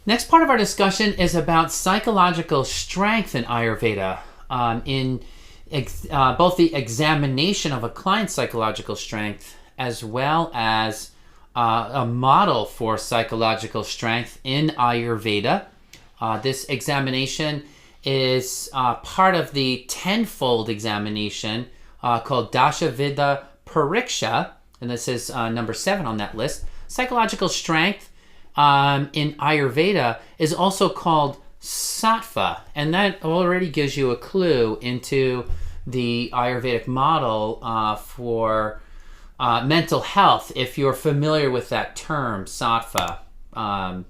Next part of our discussion is about psychological strength in Ayurveda, in both the examination of a client's psychological strength as well as a model for psychological strength in Ayurveda. This examination is part of the tenfold examination called Dashavida Pariksha, and this is number 7 on that list. Psychological strength in Ayurveda is also called sattva, and that already gives you a clue into the Ayurvedic model for mental health, if you're familiar with that term, sattva. All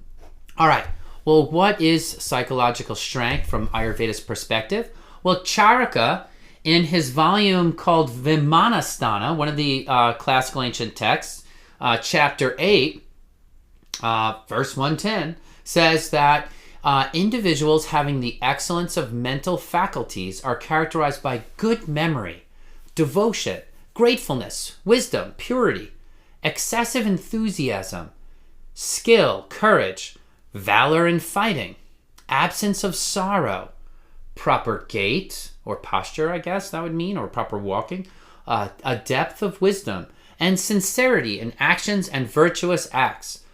right, well, what is psychological strength from Ayurveda's perspective? Well, Charaka, in his volume called Vimanasthana, one of the classical ancient texts, chapter 8, verse 110, says that individuals having the excellence of mental faculties are characterized by good memory, devotion, gratefulness, wisdom, purity, excessive enthusiasm, skill, courage, valor in fighting, absence of sorrow, proper gait or posture, I guess that would mean, or proper walking, a depth of wisdom, and sincerity in actions and virtuous acts.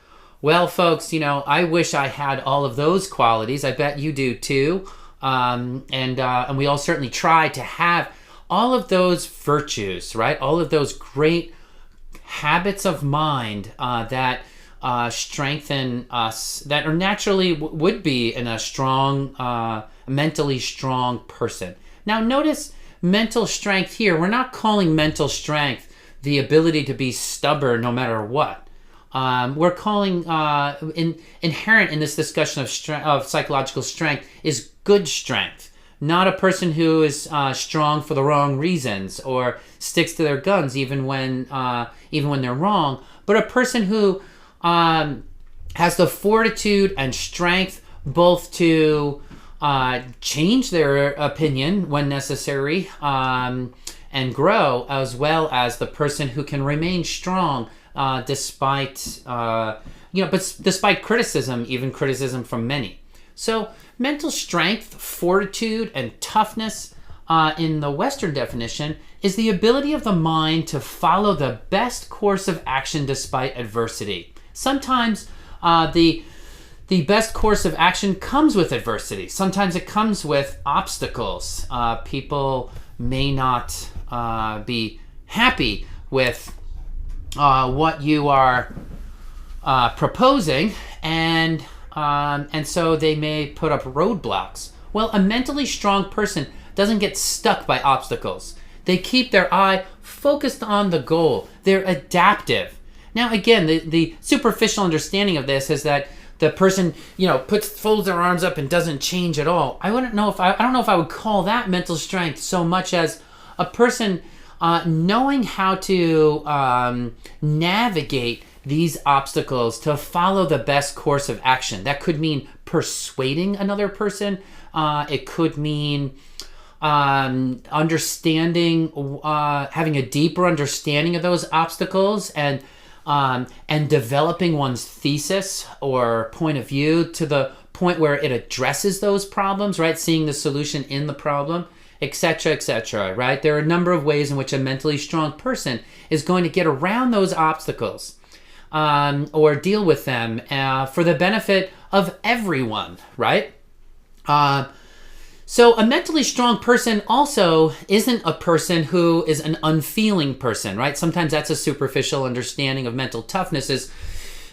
Well, folks, I wish I had all of those qualities. I bet you do too. And we all certainly try to have all of those virtues, right? All of those great habits of mind that strengthen us, that are naturally would be in a strong, mentally strong person. Now, notice mental strength here. We're not calling mental strength the ability to be stubborn no matter what. We're calling inherent in this discussion of psychological strength is good strength, not a person who is strong for the wrong reasons or sticks to their guns even when they're wrong, but a person who has the fortitude and strength both to change their opinion when necessary and grow, as well as the person who can remain strong despite criticism, even criticism from many. So mental strength, fortitude, and toughness in the Western definition is the ability of the mind to follow the best course of action despite adversity. Sometimes the best course of action comes with adversity. Sometimes it comes with obstacles. People may not be happy with what you are proposing, and so they may put up roadblocks. Well, a mentally strong person doesn't get stuck by obstacles. They keep their eye focused on the goal. They're adaptive. Now, again, the superficial understanding of this is that the person, folds their arms up and doesn't change at all. I don't know if I would call that mental strength so much as a person knowing how to navigate these obstacles to follow the best course of action. That could mean persuading another person. It could mean understanding, having a deeper understanding of those obstacles and developing one's thesis or point of view to the point where it addresses those problems, right? Seeing the solution in the problem, etc., right? There are a number of ways in which a mentally strong person is going to get around those obstacles or deal with them for the benefit of everyone, right? So a mentally strong person also isn't a person who is an unfeeling person, right? Sometimes that's a superficial understanding of mental toughness is,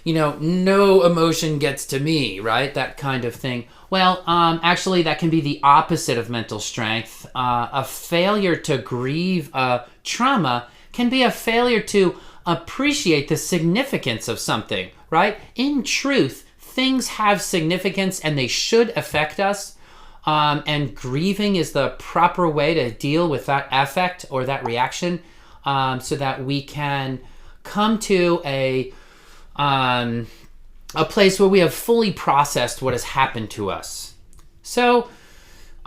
no emotion gets to me, right? That kind of thing. Well, actually, that can be the opposite of mental strength. A failure to grieve a trauma can be a failure to appreciate the significance of something, right? In truth, things have significance and they should affect us. And grieving is the proper way to deal with that affect or that reaction, so that we can come to a place where we have fully processed what has happened to us. So,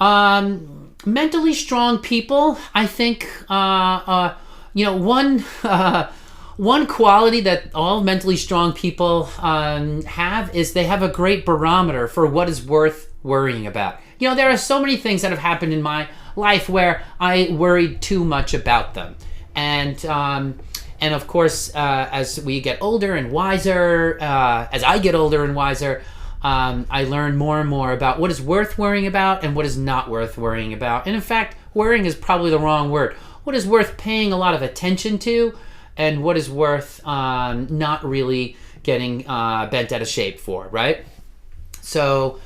mentally strong people, I think, one quality that all mentally strong people have is they have a great barometer for what is worth worrying about. There are so many things that have happened in my life where I worried too much about them. And of course, as we get older and wiser, as I get older and wiser, I learn more and more about what is worth worrying about and what is not worth worrying about. And in fact, worrying is probably the wrong word. What is worth paying a lot of attention to, and what is worth not really getting bent out of shape for, right? So,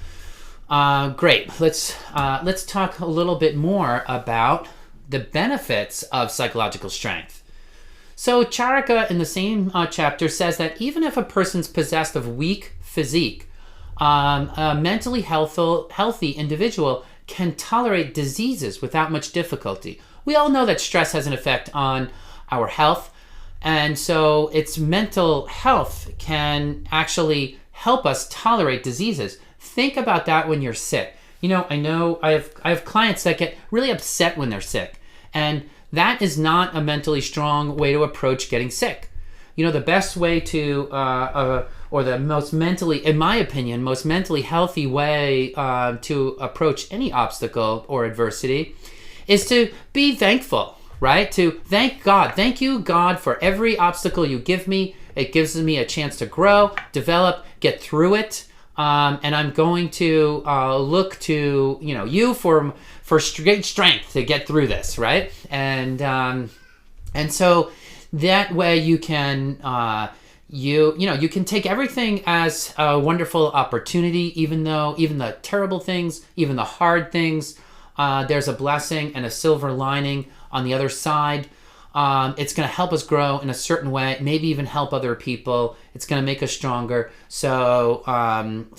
great. Let's talk a little bit more about the benefits of psychological strength. So Charaka in the same chapter says that even if a person's possessed of weak physique, a mentally healthy individual can tolerate diseases without much difficulty. We all know that stress has an effect on our health, and so its mental health can actually help us tolerate diseases. Think about that when you're sick. I know I have clients that get really upset when they're sick, and that is not a mentally strong way to approach getting sick. The best way to, or the most mentally, in my opinion, most mentally healthy way to approach any obstacle or adversity is to be thankful. Right? To thank God. Thank you, God, for every obstacle you give me. It gives me a chance to grow, develop, get through it. And I'm going to look to you for great strength to get through this, right? And so that way you can you can take everything as a wonderful opportunity, even the terrible things, even the hard things. There's a blessing and a silver lining on the other side. It's going to help us grow in a certain way, maybe even help other people. It's going to make us stronger. So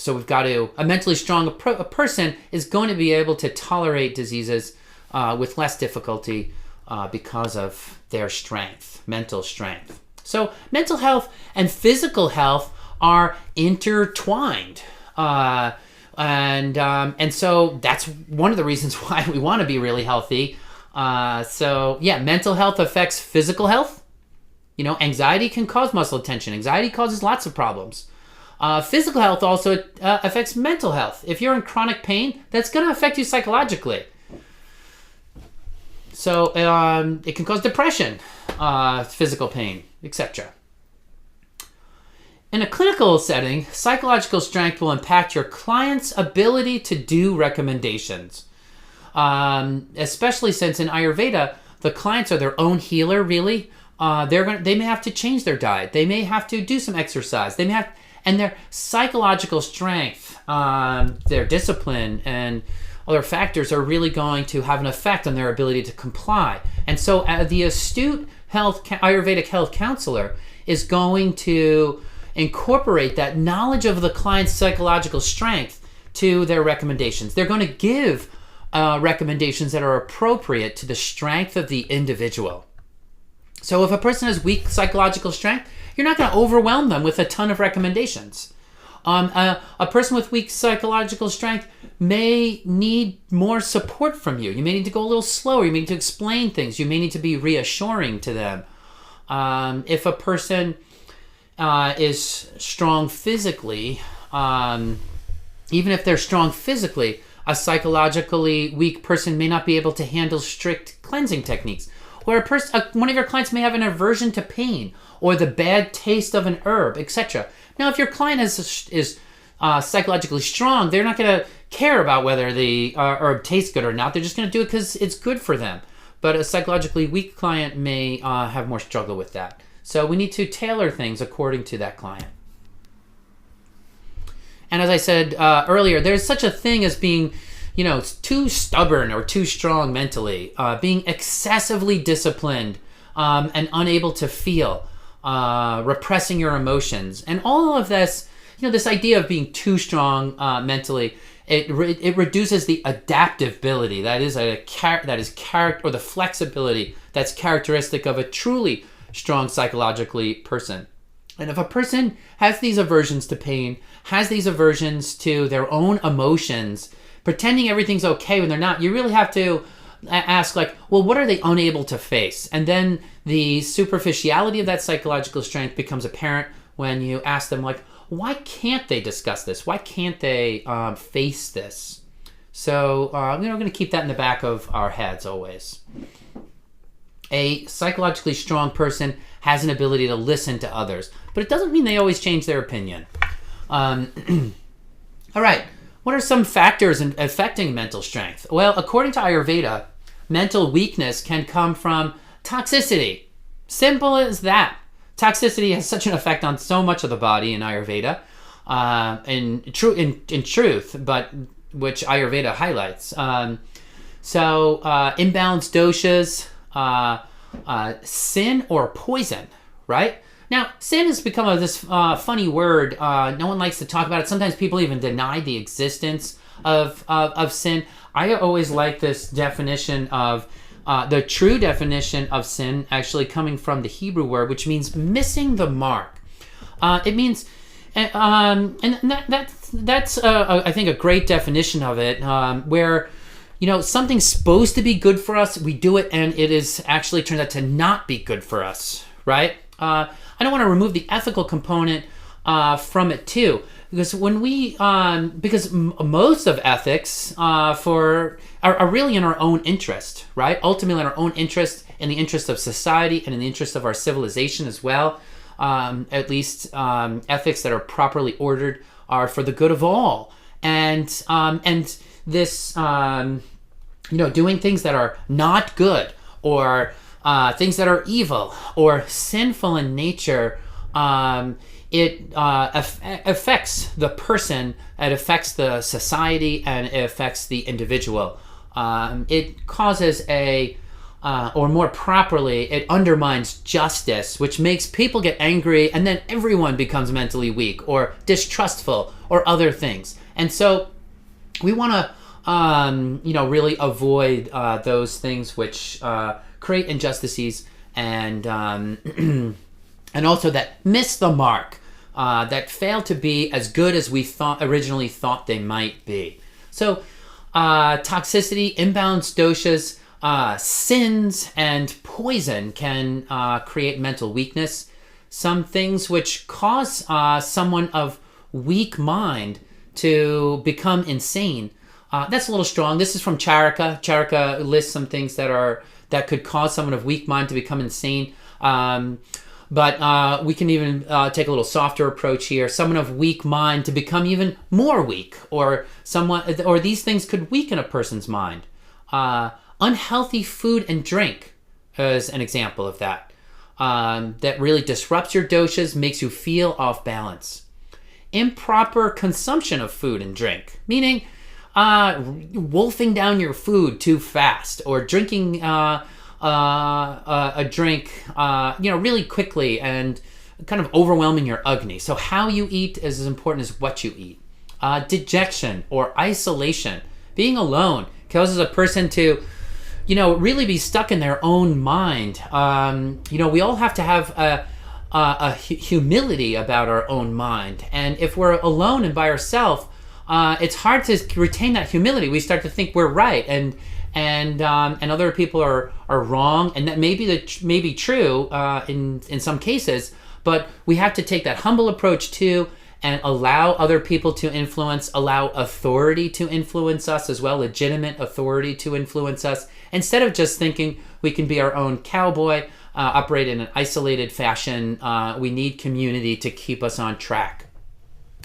we've got to, a mentally strong a person is going to be able to tolerate diseases with less difficulty because of their strength, mental strength. So mental health and physical health are intertwined. And so that's one of the reasons why we want to be really healthy. Mental health affects physical health. Anxiety can cause muscle tension. Anxiety causes lots of problems. Physical health also affects mental health. If you're in chronic pain, that's going to affect you psychologically. So it can cause depression, physical pain, etc. In a clinical setting, psychological strength will impact your client's ability to do recommendations. Especially since in Ayurveda, the clients are their own healer, really. They may have to change their diet. They may have to do some exercise. And their psychological strength, their discipline, and other factors are really going to have an effect on their ability to comply. And so the astute Ayurvedic health counselor is going to incorporate that knowledge of the client's psychological strength to their recommendations. They're going to give recommendations that are appropriate to the strength of the individual. So if a person has weak psychological strength, you're not going to overwhelm them with a ton of recommendations. A person with weak psychological strength may need more support from you. You may need to go a little slower. You may need to explain things. You may need to be reassuring to them. If a person is strong physically, even if they're strong physically, a psychologically weak person may not be able to handle strict cleansing techniques. Or one of your clients may have an aversion to pain or the bad taste of an herb, etc. Now, if your client is psychologically strong, they're not going to care about whether the herb tastes good or not. They're just going to do it because it's good for them. But a psychologically weak client may have more struggle with that. So we need to tailor things according to that client. And as I said earlier, there's such a thing as being, too stubborn or too strong mentally, being excessively disciplined and unable to feel, repressing your emotions, and all of this. This idea of being too strong mentally, it reduces the adaptability or the flexibility that's characteristic of a truly strong psychologically person. And if a person has these aversions to pain, has these aversions to their own emotions, pretending everything's okay when they're not, you really have to ask like, well, what are they unable to face? And then the superficiality of that psychological strength becomes apparent when you ask them like, why can't they discuss this? Why can't they face this? So we're going to keep that in the back of our heads always. A psychologically strong person has an ability to listen to others, but it doesn't mean they always change their opinion. All right, what are some factors affecting mental strength? Well, according to Ayurveda, mental weakness can come from toxicity. Simple as that. Toxicity has such an effect on so much of the body in Ayurveda, in truth, but which Ayurveda highlights. So imbalanced doshas, sin or poison, right? Now, sin has become this funny word. No one likes to talk about it. Sometimes people even deny the existence of sin. I always like this definition of the true definition of sin actually coming from the Hebrew word, which means missing the mark. It means, and that's I think a great definition of it, where something's supposed to be good for us, we do it, and it is actually turns out to not be good for us, right? I don't want to remove the ethical component from it too, because when because most of ethics are really in our own interest, right? Ultimately, in our own interest, in the interest of society, and in the interest of our civilization as well. At least ethics that are properly ordered are for the good of all, and this doing things that are not good or things that are evil or sinful in nature, it affects the person, it affects the society, and it affects the individual. It causes or more properly, it undermines justice, which makes people get angry, and then everyone becomes mentally weak or distrustful or other things. And so we want to really avoid those things which create injustices and also that miss the mark, that fail to be as good as we originally thought they might be. So toxicity, imbalanced doshas, sins, and poison can create mental weakness. Some things which cause someone of weak mind to become insane. That's a little strong. This is from Charaka. Charaka lists some things that could cause someone of weak mind to become insane. But we can even take a little softer approach here. Someone of weak mind to become even more weak, or these things could weaken a person's mind. Unhealthy food and drink is an example of that. That really disrupts your doshas, makes you feel off balance. Improper consumption of food and drink, meaning wolfing down your food too fast, or drinking a drink really quickly and kind of overwhelming your agni. So how you eat is as important as what you eat. Dejection or isolation, being alone, causes a person to really be stuck in their own mind. We all have to have a humility about our own mind, and if we're alone and by ourselves, it's hard to retain that humility. We start to think we're right, and other people are wrong, and that may be true in some cases. But we have to take that humble approach too, and allow other people to influence, allow authority to influence us as well, legitimate authority to influence us, instead of just thinking we can be our own cowboy, operate in an isolated fashion. We need community to keep us on track.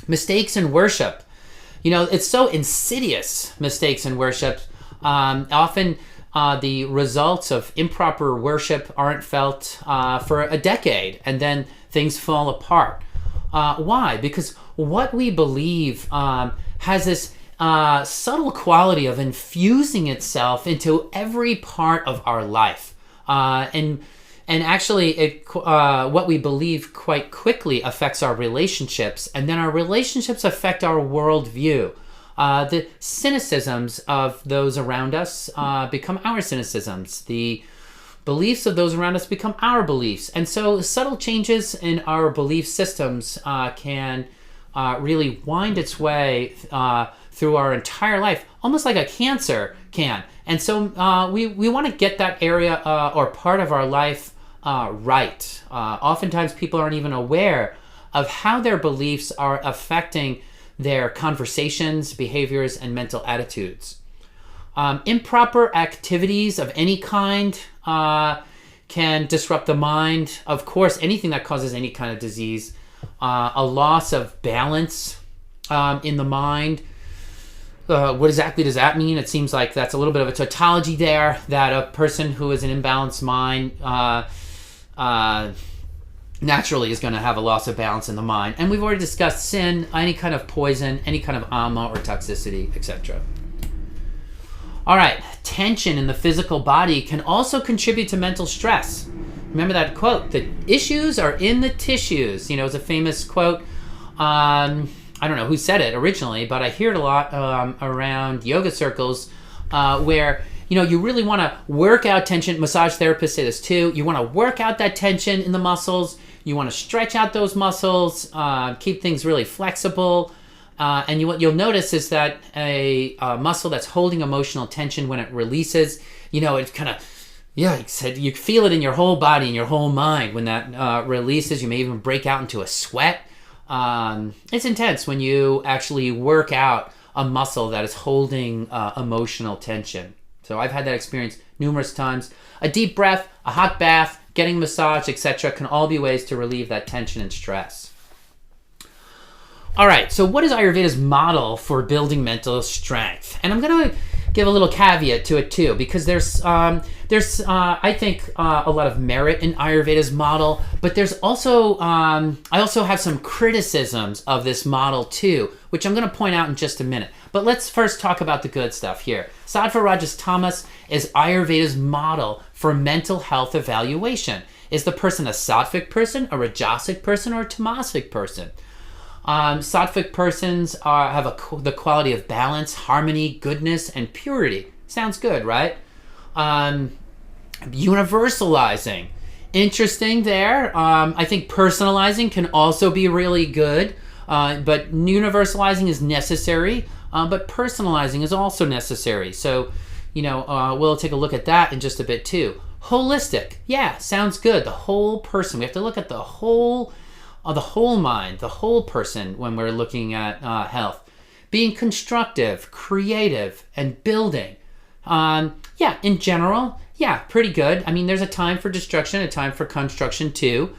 Mistakes in worship. It's so insidious, mistakes in worship. Often the results of improper worship aren't felt for a decade, and then things fall apart. Why? Because what we believe has this subtle quality of infusing itself into every part of our life. And actually, what we believe quite quickly affects our relationships, and then our relationships affect our worldview. The cynicisms of those around us become our cynicisms. The beliefs of those around us become our beliefs. And so subtle changes in our belief systems can really wind its way through our entire life, almost like a cancer can. And so we want to get that area or part of our life right. Oftentimes people aren't even aware of how their beliefs are affecting their conversations, behaviors, and mental attitudes. Improper activities of any kind can disrupt the mind. Of course, anything that causes any kind of disease. A loss of balance in the mind. What exactly does that mean? It seems like that's a little bit of a tautology there, that a person who is an imbalanced mind naturally is going to have a loss of balance in the mind. And we've already discussed sin, any kind of poison, any kind of ama or toxicity, etc. All right, tension in the physical body can also contribute to mental stress. Remember that quote, the issues are in the tissues. You know, it's a famous quote. I don't know who said it originally, but I hear it a lot around yoga circles where, you know, you really want to work out tension. Massage therapists say this too. You want to work out that tension in the muscles. You want to stretch out those muscles, keep things really flexible. And what you'll notice is that a muscle that's holding emotional tension, when it releases, you know, it kind of, yeah, you feel it in your whole body, in your whole mind. When that releases, you may even break out into a sweat. It's intense when you actually work out a muscle that is holding emotional tension. So I've had that experience numerous times. A deep breath, a hot bath, getting massage, etc. can all be ways to relieve that tension and stress. All right, so what is Ayurveda's model for building mental strength? And I'm going to give a little caveat to it too, because there's I think a lot of merit in Ayurveda's model, but there's also I also have some criticisms of this model too, which I'm going to point out in just a minute. But let's first talk about the good stuff here. Sattva, Rajas, Tamas is Ayurveda's model for mental health evaluation. Is the person a sattvic person, a rajasic person, or a tamasic person? Sattvic persons have the quality of balance, harmony, goodness, and purity. Sounds good, right? Universalizing. Interesting there. I think personalizing can also be really good, but universalizing is necessary, but personalizing is also necessary. So, you know, we'll take a look at that in just a bit too. Holistic. Yeah, sounds good. The whole person. We have to look at the whole mind, the whole person when we're looking at health. Being constructive, creative, and building. Yeah, in general, yeah, pretty good. I mean, there's a time for destruction, a time for construction too.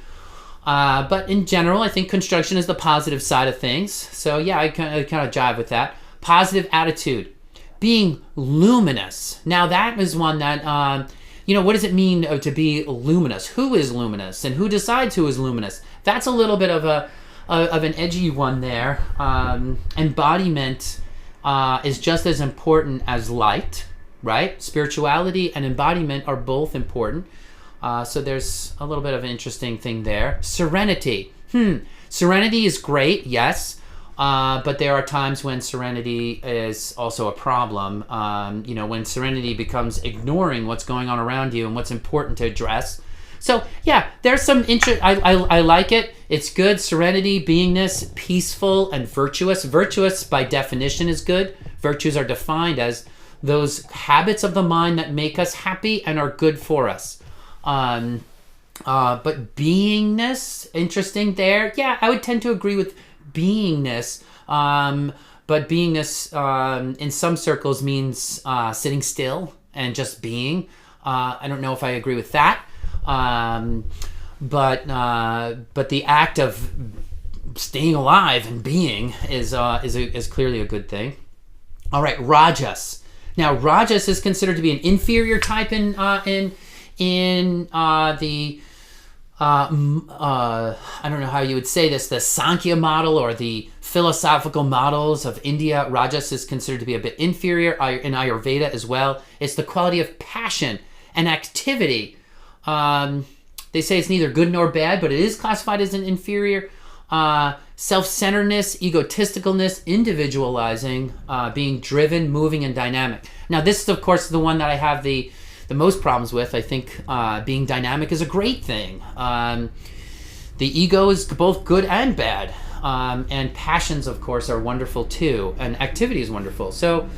But in general, I think construction is the positive side of things. So yeah, I kind of jive with that. Positive attitude. Being luminous. Now that is one that, you know, what does it mean to be luminous? Who is luminous? And who decides who is luminous? That's a little bit of an edgy one there. Embodiment is just as important as light, right? Spirituality and embodiment are both important. So there's a little bit of an interesting thing there. Serenity. Serenity is great, yes. But there are times when serenity is also a problem. You know, when serenity becomes ignoring what's going on around you and what's important to address. So yeah, there's some interest. I like it. It's good. Serenity, beingness, peaceful, and virtuous. Virtuous by definition is good. Virtues are defined as those habits of the mind that make us happy and are good for us. But beingness, interesting there. Yeah, I would tend to agree with beingness. But beingness in some circles means sitting still and just being. I don't know if I agree with that. But the act of staying alive and being is clearly a good thing. All right, Rajas. Now, Rajas is considered to be an inferior type in the I don't know how you would say this, the Sankhya model or the philosophical models of India. Rajas is considered to be a bit inferior in Ayurveda as well. It's the quality of passion and activity. They say it's neither good nor bad, but it is classified as an inferior. Self-centeredness, egotisticalness, individualizing, being driven, moving, and dynamic. Now, this is, of course, the one that I have the most problems with. I think being dynamic is a great thing. The ego is both good and bad. And passions, of course, are wonderful too. And activity is wonderful. So,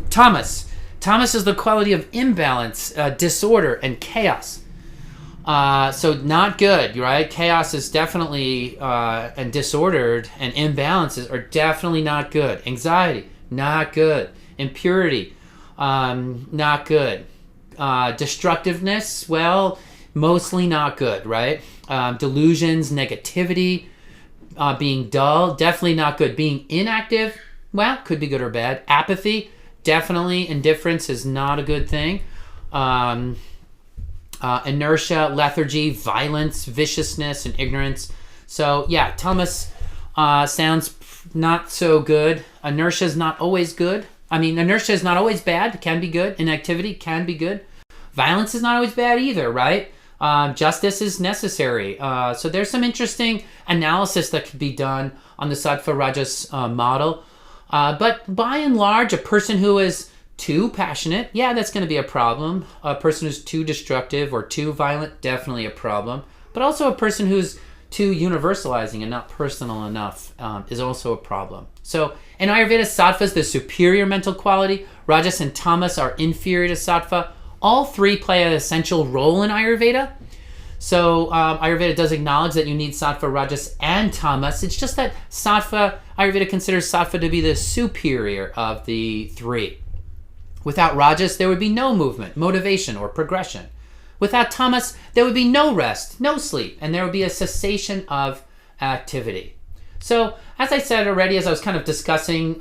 Tamas. Tamas is the quality of imbalance, disorder, and chaos. So not good, right? Chaos is definitely, and disordered and imbalances are definitely not good. Anxiety, not good. Impurity, not good. Destructiveness, well, mostly not good, right? Delusions, negativity, being dull, definitely not good. Being inactive, well, could be good or bad. Apathy, definitely. Indifference is not a good thing. Inertia, lethargy, violence, viciousness, and ignorance. So yeah, tamas sounds not so good. Inertia is not always good. I mean, inertia is not always bad. It can be good. Inactivity can be good. Violence is not always bad either, right? Justice is necessary. So there's some interesting analysis that could be done on the sattva rajas model. But by and large, a person who is too passionate, yeah, that's going to be a problem. A person who's too destructive or too violent, definitely a problem. But also a person who's too universalizing and not personal enough is also a problem. So in Ayurveda, sattva is the superior mental quality. Rajas and tamas are inferior to sattva. All three play an essential role in Ayurveda. So Ayurveda does acknowledge that you need sattva, rajas, and tamas. It's just that Ayurveda considers sattva to be the superior of the three. Without rajas, there would be no movement, motivation, or progression. Without tamas, there would be no rest, no sleep, and there would be a cessation of activity. So, as I said already, as I was kind of discussing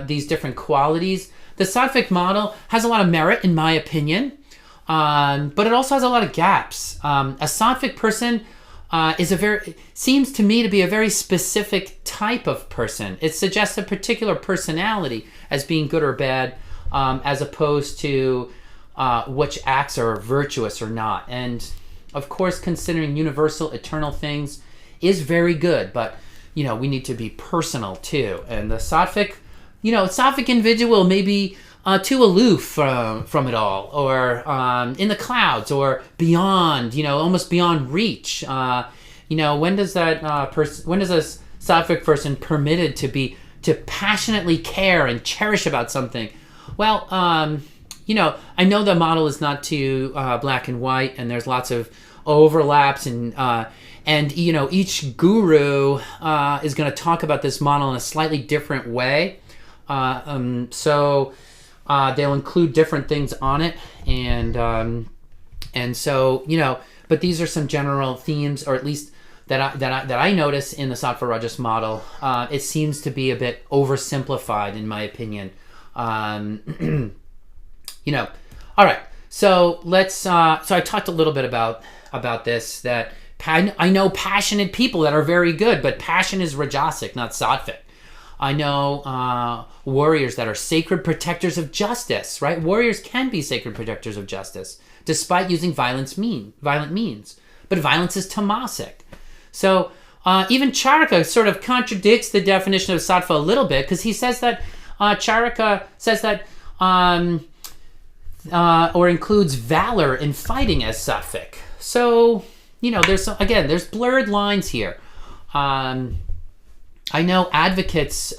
these different qualities, the sattvic model has a lot of merit, in my opinion, but it also has a lot of gaps. A sattvic person seems to me to be a very specific type of person. It suggests a particular personality as being good or bad, as opposed to which acts are virtuous or not. And of course, considering universal, eternal things is very good, but we need to be personal too. And the sattvic individual may be too aloof from it all, or in the clouds, or beyond, almost beyond reach. When does a sattvic person permitted to passionately care and cherish about something? Well, I know the model is not too black and white, and there's lots of overlaps, and each guru is going to talk about this model in a slightly different way. So they'll include different things on it, and so but these are some general themes, or at least that I notice in the sattva rajas model. It seems to be a bit oversimplified, in my opinion. All right. So let's. So I talked a little bit about this. That I know passionate people that are very good, but passion is rajasic, not sattvic. I know warriors that are sacred protectors of justice. Right? Warriors can be sacred protectors of justice, despite using violent means. But violence is tamasic. So even Charaka sort of contradicts the definition of sattva a little bit, because he says that Charaka says that. Or includes valor in fighting as sattvic. So, there's blurred lines here. I know advocates,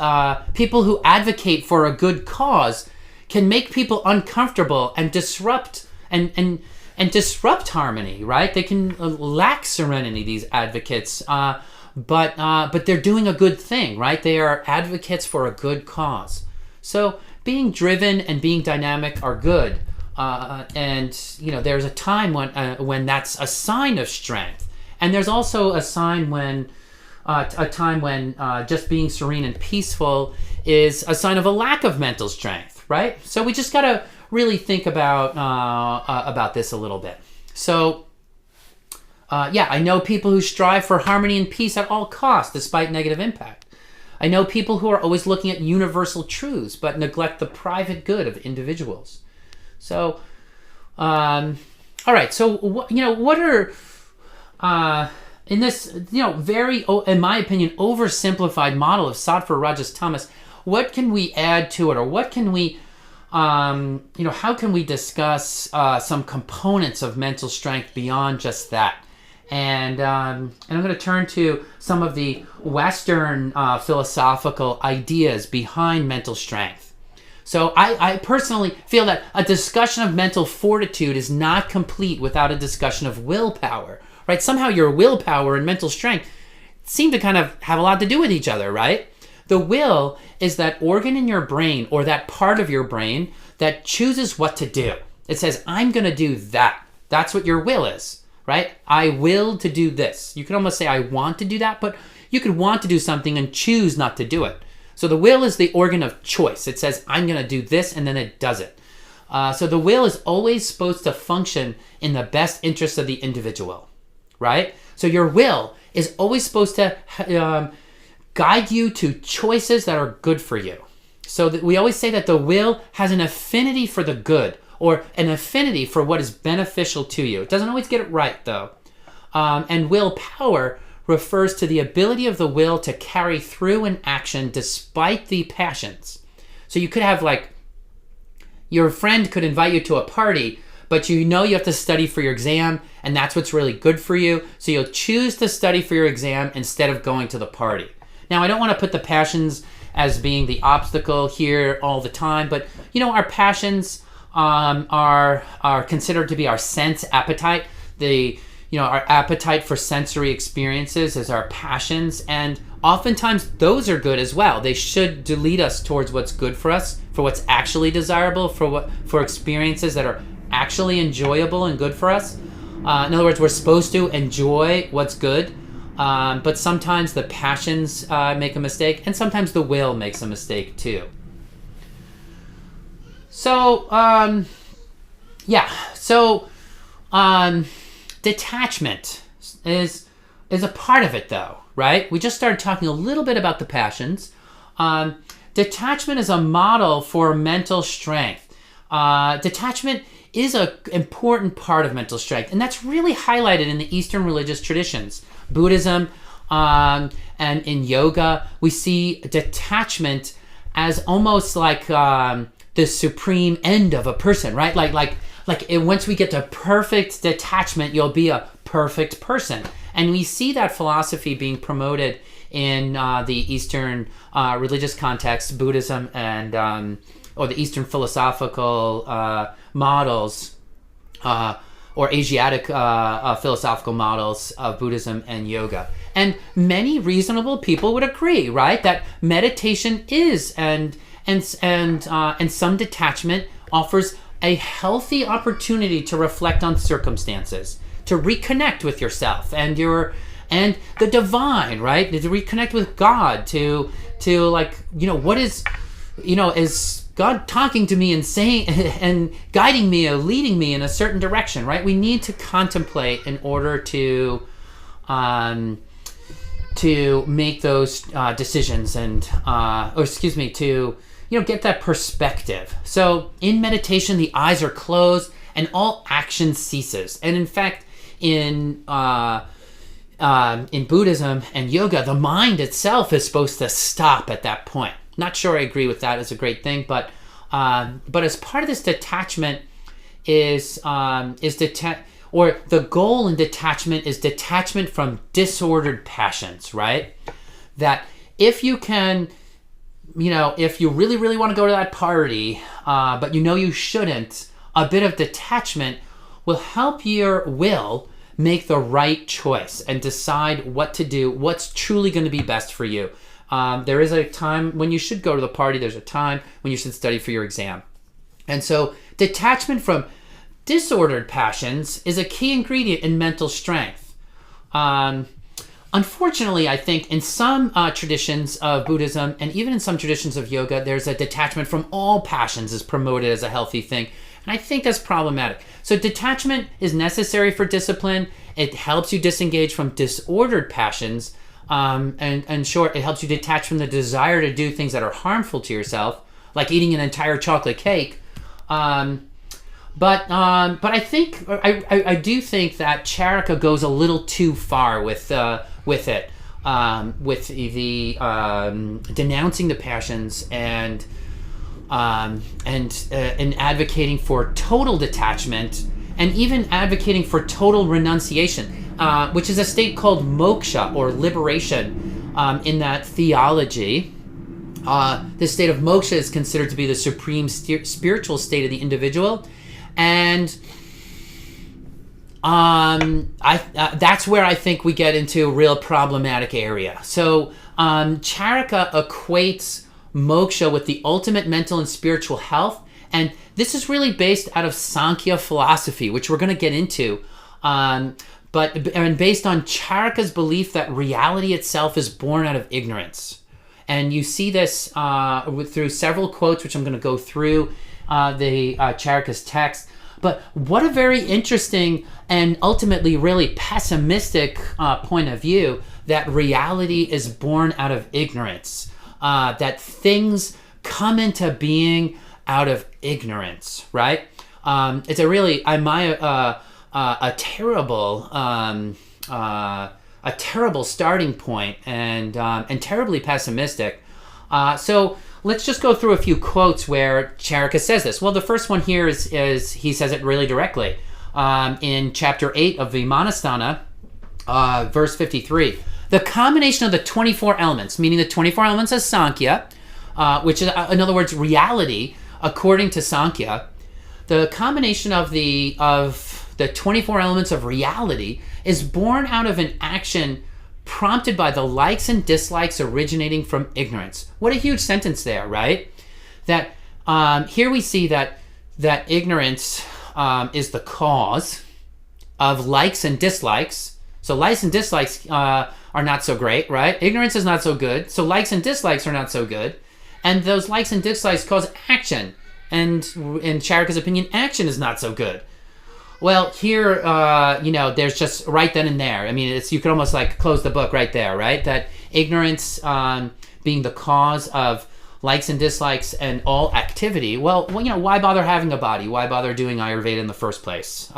people who advocate for a good cause can make people uncomfortable and disrupt and disrupt harmony, right? They can lack serenity, these advocates, but they're doing a good thing, right? They are advocates for a good cause. So being driven and being dynamic are good. And there's a time when that's a sign of strength, and there's also a time when just being serene and peaceful is a sign of a lack of mental strength, right? So we just gotta really think about this a little bit. So I know people who strive for harmony and peace at all costs, despite negative impact. I know people who are always looking at universal truths but neglect the private good of individuals. So, all right. So, what are in this, very, in my opinion, oversimplified model of sattva, rajas, tamas? What can we add to it, or what can we, how can we discuss some components of mental strength beyond just that? And I'm going to turn to some of the Western philosophical ideas behind mental strength. So I personally feel that a discussion of mental fortitude is not complete without a discussion of willpower, right? Somehow your willpower and mental strength seem to kind of have a lot to do with each other, right? The will is that organ in your brain, or that part of your brain that chooses what to do. It says, I'm going to do that. That's what your will is, right? I will to do this. You could almost say I want to do that, but you could want to do something and choose not to do it. So the will is the organ of choice. It says, I'm going to do this, and then it does it. So the will is always supposed to function in the best interest of the individual, right? So your will is always supposed to guide you to choices that are good for you. So that we always say that the will has an affinity for the good, or an affinity for what is beneficial to you. It doesn't always get it right, though. And willpower refers to the ability of the will to carry through an action despite the passions. So you could have, like, your friend could invite you to a party, but you know you have to study for your exam, and that's what's really good for you. So you'll choose to study for your exam instead of going to the party. Now, I don't want to put the passions as being the obstacle here all the time, but, you know, our passions are considered to be our sense appetite. Our appetite for sensory experiences is our passions, and oftentimes those are good as well. They should lead us towards what's good for us, for what's actually desirable, for experiences that are actually enjoyable and good for us. In other words, we're supposed to enjoy what's good, but sometimes the passions make a mistake, and sometimes the will makes a mistake too. Detachment is a part of it, though, right? We just started talking a little bit about the passions. Detachment is a model for mental strength. Detachment is an important part of mental strength, and that's really highlighted in the Eastern religious traditions. Buddhism and in yoga, we see detachment as almost like the supreme end of a person, right? Once we get to perfect detachment, you'll be a perfect person. And we see that philosophy being promoted in the Eastern religious context, Buddhism, and or the Eastern philosophical models, or Asiatic philosophical models of Buddhism and yoga. And many reasonable people would agree, right, that meditation is and some detachment offers a healthy opportunity to reflect on circumstances, to reconnect with yourself and the divine, right? To reconnect with God, to what is God talking to me and saying and guiding me or leading me in a certain direction, right? We need to contemplate in order to make those decisions to get that perspective. So in meditation, the eyes are closed and all action ceases. And in fact, in Buddhism and yoga, the mind itself is supposed to stop at that point. Not sure I agree with that. It's a great thing, but as part of this detachment the goal in detachment is detachment from disordered passions, right? That if you can, if you really, really want to go to that party, but you shouldn't, a bit of detachment will help your will make the right choice and decide what to do, what's truly going to be best for you. There is a time when you should go to the party. There's a time when you should study for your exam. And so detachment from disordered passions is a key ingredient in mental strength. Unfortunately, I think in some traditions of Buddhism and even in some traditions of yoga, there's a detachment from all passions is promoted as a healthy thing. And I think that's problematic. So detachment is necessary for discipline. It helps you disengage from disordered passions. And short, it helps you detach from the desire to do things that are harmful to yourself, like eating an entire chocolate cake. But I think I do think that Charaka goes a little too far with it, with the denouncing the passions and advocating for total detachment and even advocating for total renunciation. which is a state called moksha, or liberation, in that theology. This state of moksha is considered to be the supreme spiritual state of the individual, and that's where I think we get into a real problematic area. So Charaka equates moksha with the ultimate mental and spiritual health, and this is really based out of Sankhya philosophy, which we're going to get into, but based on Charaka's belief that reality itself is born out of ignorance. And you see this through several quotes, which I'm going to go through the Charaka's text. But what a very interesting and ultimately really pessimistic point of view, that reality is born out of ignorance, that things come into being out of ignorance, right? It's a really, a terrible starting point, and terribly pessimistic. So let's just go through a few quotes where Charaka says this. Well, the first one here is he says it really directly in chapter 8 of Vimanasthana, verse 53. The combination of the 24 elements, meaning the 24 elements of Sankhya, which is, in other words, reality, according to Sankhya, the combination of the 24 elements of reality is born out of an action prompted by the likes and dislikes originating from ignorance. What a huge sentence there, right? That here we see that ignorance is the cause of likes and dislikes. So likes and dislikes are not so great, right? Ignorance is not so good. So likes and dislikes are not so good. And those likes and dislikes cause action. And in Charaka's opinion, action is not so good. Well, here, there's just right then and there. I mean, you could almost like close the book right there, right? That ignorance being the cause of likes and dislikes and all activity. Well, why bother having a body? Why bother doing Ayurveda in the first place?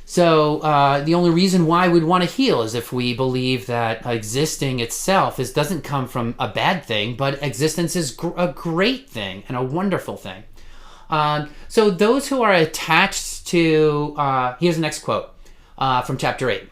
So the only reason why we'd want to heal is if we believe that existing itself doesn't come from a bad thing, but existence is a great thing and a wonderful thing. So those who are attached to, here's the next quote from chapter 8.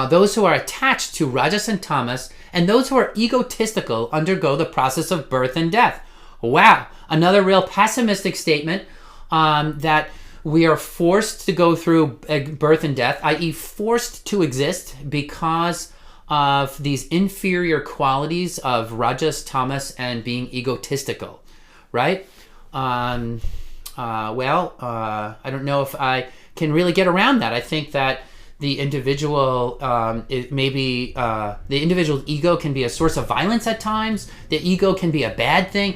Those who are attached to Rajas and Tamas and those who are egotistical undergo the process of birth and death. Wow, another real pessimistic statement that we are forced to go through birth and death, i.e. forced to exist because of these inferior qualities of Rajas, Tamas, and being egotistical, right? I don't know if I can really get around that. I think that the individual, the individual's ego can be a source of violence at times. The ego can be a bad thing,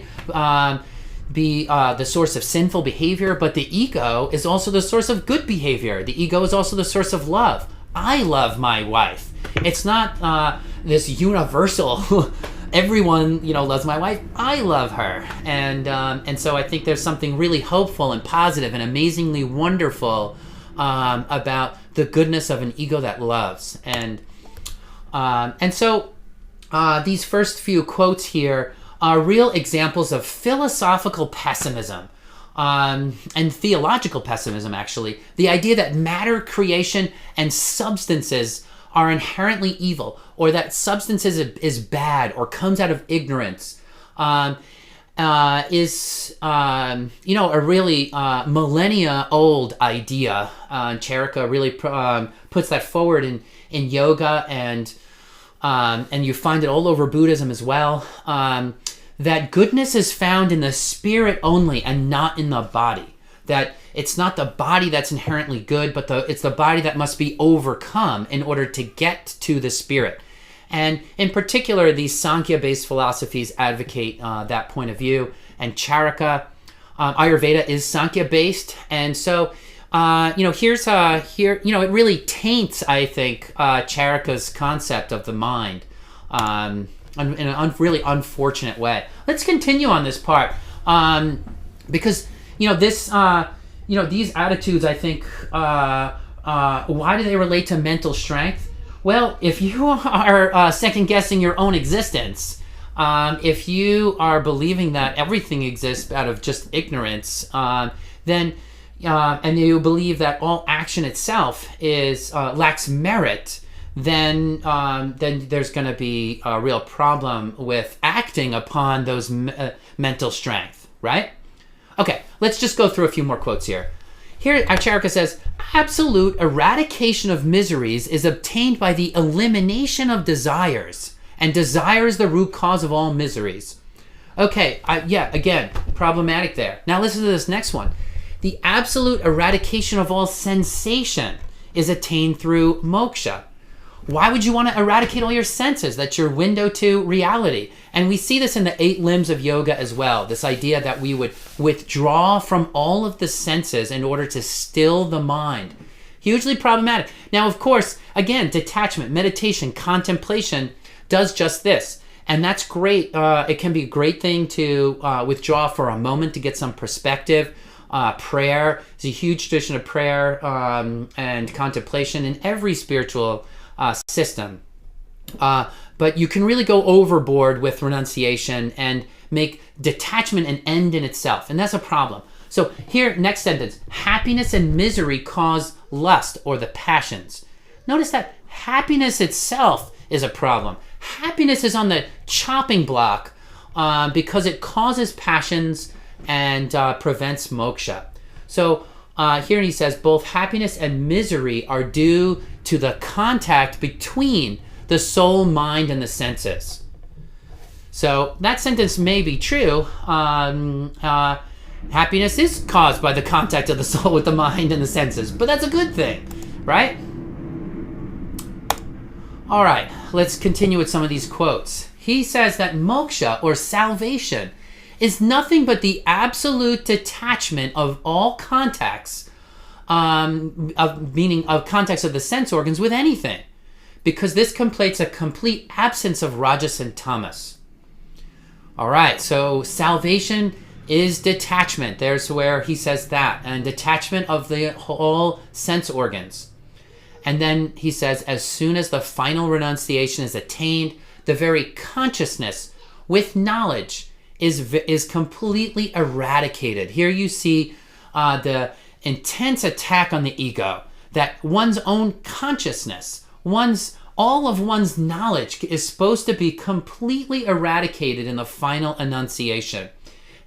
be the source of sinful behavior, but the ego is also the source of good behavior. The ego is also the source of love. I love my wife. It's not this universal everyone loves my wife. I love her, and so I think there's something really hopeful and positive and amazingly wonderful about the goodness of an ego that loves. And so these first few quotes here are real examples of philosophical pessimism and theological pessimism, actually. The idea that matter, creation, and substances are inherently evil, or that substance is bad or comes out of ignorance, is a really millennia-old idea. Charaka really puts that forward in yoga, and you find it all over Buddhism as well. That goodness is found in the spirit only and not in the body. That it's not the body that's inherently good, but it's the body that must be overcome in order to get to the spirit. And in particular, these Sankhya-based philosophies advocate that point of view. And Charaka, Ayurveda is Sankhya-based, and so it really taints, I think, Charaka's concept of the mind in a really unfortunate way. Let's continue on this part because these attitudes, I think, why do they relate to mental strength? Well, if you are second-guessing your own existence, if you are believing that everything exists out of just ignorance, then and you believe that all action itself is lacks merit, then there's going to be a real problem with acting upon those mental strength, right? Okay, let's just go through a few more quotes here. Here, Acharaka says, absolute eradication of miseries is obtained by the elimination of desires, and desire is the root cause of all miseries. Okay, again, problematic there. Now listen to this next one. The absolute eradication of all sensation is attained through moksha. Why would you want to eradicate all your senses? That's your window to reality. And we see this in the 8 limbs of yoga as well. This idea that we would withdraw from all of the senses in order to still the mind. Hugely problematic. Now, of course, again, detachment, meditation, contemplation does just this. And that's great. It can be a great thing to withdraw for a moment to get some perspective. Prayer is a huge tradition of prayer and contemplation in every spiritual system. But you can really go overboard with renunciation and make detachment an end in itself. And that's a problem. So here, next sentence, happiness and misery cause lust or the passions. Notice that happiness itself is a problem. Happiness is on the chopping block because it causes passions and prevents moksha. So here he says both happiness and misery are due to the contact between the soul, mind, and the senses. So that sentence may be true. Happiness is caused by the contact of the soul with the mind and the senses, but that's a good thing, right? All right, let's continue with some of these quotes. He says that moksha, or salvation, is nothing but the absolute detachment of all contacts, meaning of contacts of the sense organs with anything, because this completes a complete absence of rajas and tamas. All right, so salvation is detachment. There's where he says that, and detachment of the whole sense organs. And then he says, as soon as the final renunciation is attained, the very consciousness with knowledge is completely eradicated. Here you see the intense attack on the ego, that one's own consciousness, all of one's knowledge is supposed to be completely eradicated in the final enunciation.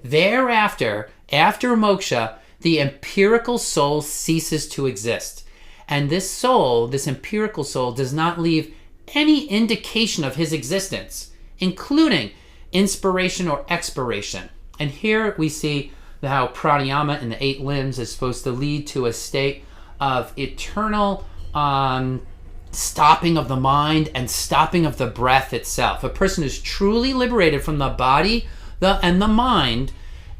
Thereafter, after moksha, the empirical soul ceases to exist. And this soul, this empirical soul, does not leave any indication of his existence, including inspiration or expiration. And here we see how pranayama in the 8 limbs is supposed to lead to a state of eternal stopping of the mind and stopping of the breath itself. A person who's truly liberated from the body and the mind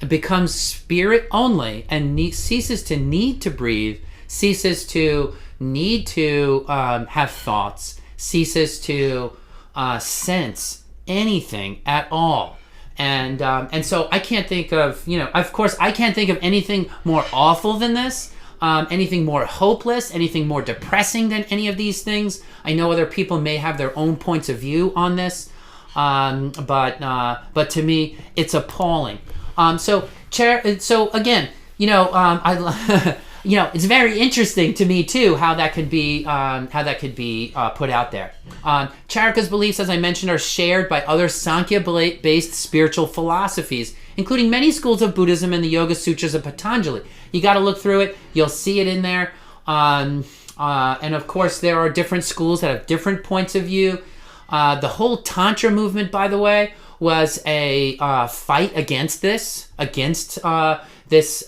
becomes spirit only and ceases to need to breathe, ceases to need to have thoughts, ceases to sense anything at all. And so I can't think of, of course, I can't think of anything more awful than this, anything more hopeless, anything more depressing than any of these things. I know other people may have their own points of view on this, but to me, it's appalling. So again, it's very interesting to me too how that could be put out there. Charaka's beliefs, as I mentioned, are shared by other Sankhya-based spiritual philosophies, including many schools of Buddhism and the Yoga Sutras of Patanjali. You got to look through it; you'll see it in there. And of course, there are different schools that have different points of view. The whole Tantra movement, by the way, was a fight against this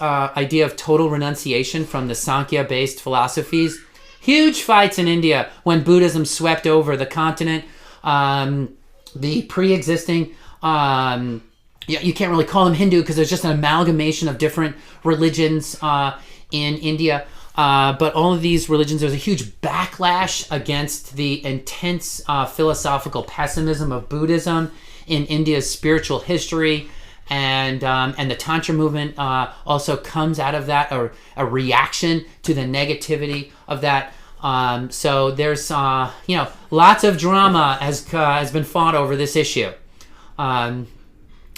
idea of total renunciation from the Sankhya-based philosophies. Huge fights in India when Buddhism swept over the continent. The pre-existing, you can't really call them Hindu because there's just an amalgamation of different religions in India. But all of these religions, there's a huge backlash against the intense philosophical pessimism of Buddhism in India's spiritual history. And the Tantra movement also comes out of that, or a reaction to the negativity of that. So there's lots of drama has been fought over this issue.